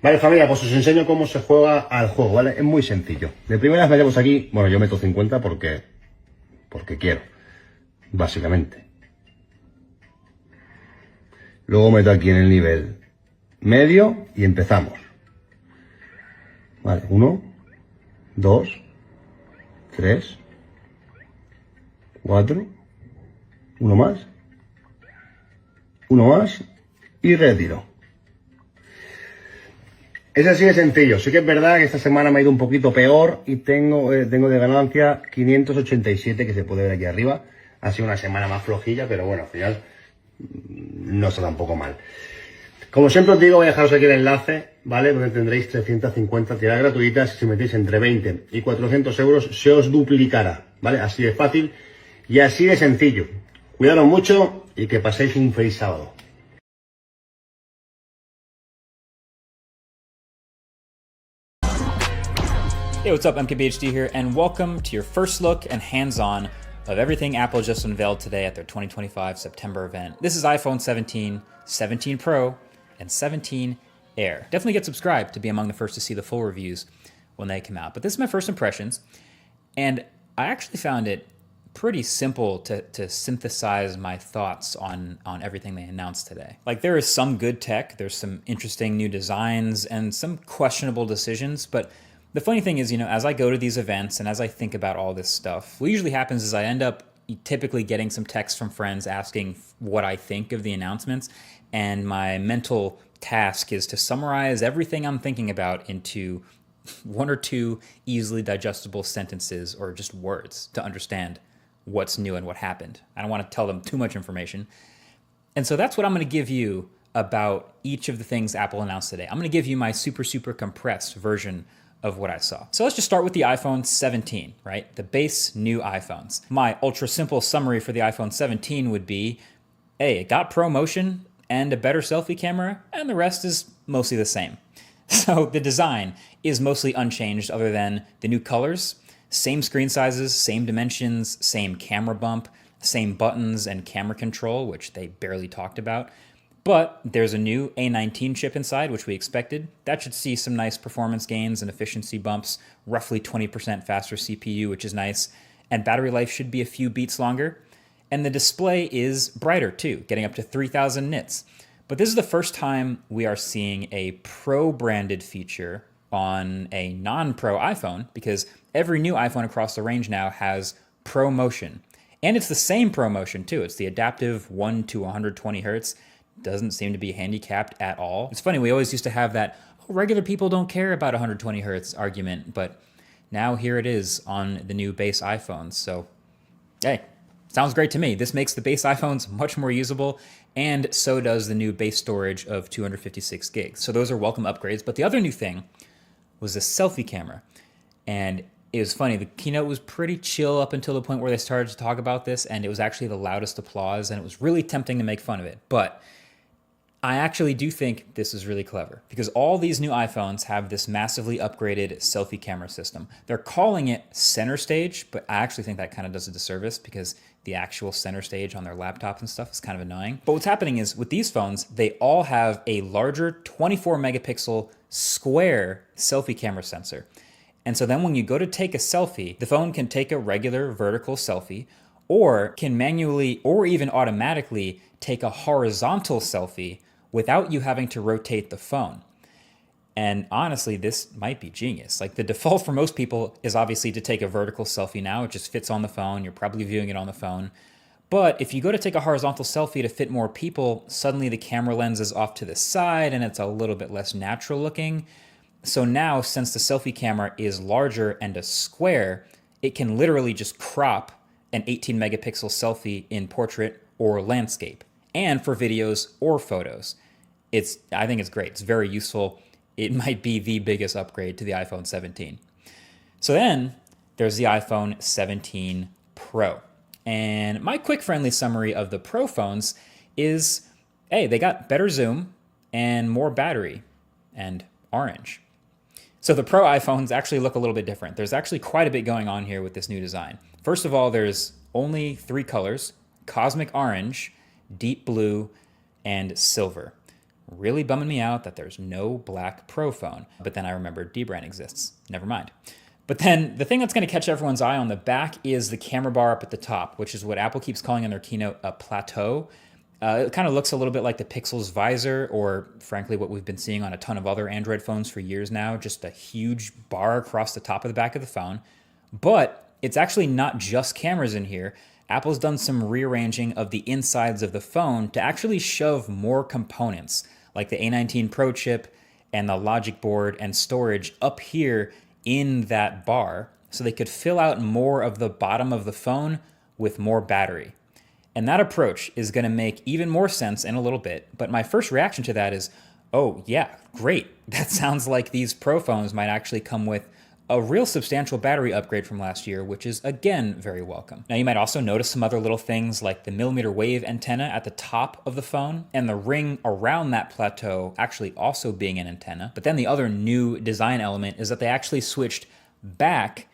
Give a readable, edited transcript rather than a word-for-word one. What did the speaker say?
Vale, familia, pues os enseño cómo se juega al juego, ¿vale? Es muy sencillo. De primeras metemos aquí, bueno, yo meto 50 porque quiero, básicamente. Luego meto aquí en el nivel medio y empezamos. Vale, 1, 2, 3, 4, uno más y retiro. Es así de sencillo. Sí que es verdad que esta semana me ha ido un poquito peor y tengo de ganancia 587 que se puede ver aquí arriba. Ha sido una semana más flojilla, pero bueno, al final no está tampoco mal. Como siempre os digo, voy a dejaros aquí el enlace, ¿vale? Donde tendréis 350 tiradas gratuitas. Si metéis entre 20 y 400 euros, se os duplicará, ¿vale? Así de fácil y así de sencillo. Cuidaros mucho y que paséis un feliz sábado. Hey, what's up? MKBHD here, and welcome to your first look and hands-on of everything Apple just unveiled today at their 2025 September event. This is iPhone 17, 17 Pro, and 17 Air. Definitely get subscribed to be among the first to see the full reviews when they come out. But this is my first impressions, and I actually found it pretty simple to synthesize my thoughts on everything they announced today. Like, there is some good tech, there's some interesting new designs, and some questionable decisions, but the funny thing is, as I go to these events and as I think about all this stuff, what usually happens is I end up typically getting some texts from friends asking what I think of the announcements, and my mental task is to summarize everything I'm thinking about into one or two easily digestible sentences or just words to understand what's new and what happened. I don't want to tell them too much information. And so that's what I'm going to give you about each of the things Apple announced today. I'm going to give you my super compressed version of what I saw. So let's just start with the iPhone 17, right? The base new iPhones. My ultra simple summary for the iPhone 17 would be, hey, it got ProMotion and a better selfie camera, and the rest is mostly the same. So the design is mostly unchanged other than the new colors, same screen sizes, same dimensions, same camera bump, same buttons and camera control, which they barely talked about. But there's a new A19 chip inside, which we expected. That should see some nice performance gains and efficiency bumps, roughly 20% faster CPU, which is nice. And battery life should be a few beats longer. And the display is brighter too, getting up to 3000 nits. But this is the first time we are seeing a Pro-branded feature on a non-Pro iPhone, because every new iPhone across the range now has ProMotion. And it's the same ProMotion too. It's the adaptive 1 to 120 hertz. Doesn't seem to be handicapped at all. It's funny, we always used to have that, regular people don't care about 120 hertz argument, but now here it is on the new base iPhones. So, hey, sounds great to me. This makes the base iPhones much more usable, and so does the new base storage of 256 gigs. So those are welcome upgrades. But the other new thing was the selfie camera. And it was funny, the keynote was pretty chill up until the point where they started to talk about this, and it was actually the loudest applause, and it was really tempting to make fun of it. But I actually do think this is really clever, because all these new iPhones have this massively upgraded selfie camera system. They're calling it Center Stage, but I actually think that kind of does a disservice, because the actual center stage on their laptops and stuff is kind of annoying. But what's happening is, with these phones, they all have a larger 24 megapixel square selfie camera sensor. And so then when you go to take a selfie, the phone can take a regular vertical selfie, or can manually or even automatically take a horizontal selfie without you having to rotate the phone. And honestly, this might be genius. Like, the default for most people is obviously to take a vertical selfie now. It just fits on the phone. You're probably viewing it on the phone. But if you go to take a horizontal selfie to fit more people, suddenly the camera lens is off to the side and it's a little bit less natural looking. So now, since the selfie camera is larger and a square, it can literally just crop an 18 megapixel selfie in portrait or landscape, and for videos or photos. I think it's great. It's very useful. It might be the biggest upgrade to the iPhone 17. So then there's the iPhone 17 Pro. And my quick friendly summary of the Pro phones is, hey, they got better zoom and more battery and orange. So the Pro iPhones actually look a little bit different. There's actually quite a bit going on here with this new design. First of all, there's only 3 colors: cosmic orange, deep blue, and silver. Really bumming me out that there's no black Pro phone. But then I remembered Dbrand exists. Never mind. But then the thing that's going to catch everyone's eye on the back is the camera bar up at the top, which is what Apple keeps calling in their keynote a plateau. It kind of looks a little bit like the Pixel's visor, or frankly, what we've been seeing on a ton of other Android phones for years now, just a huge bar across the top of the back of the phone. But it's actually not just cameras in here. Apple's done some rearranging of the insides of the phone to actually shove more components, like the A19 Pro chip and the logic board and storage up here in that bar, so they could fill out more of the bottom of the phone with more battery. And that approach is going to make even more sense in a little bit. But my first reaction to that is, oh yeah, great. That sounds like these Pro phones might actually come with a real substantial battery upgrade from last year, which is again very welcome. Now you might also notice some other little things like the millimeter wave antenna at the top of the phone and the ring around that plateau actually also being an antenna. But then the other new design element is that they actually switched back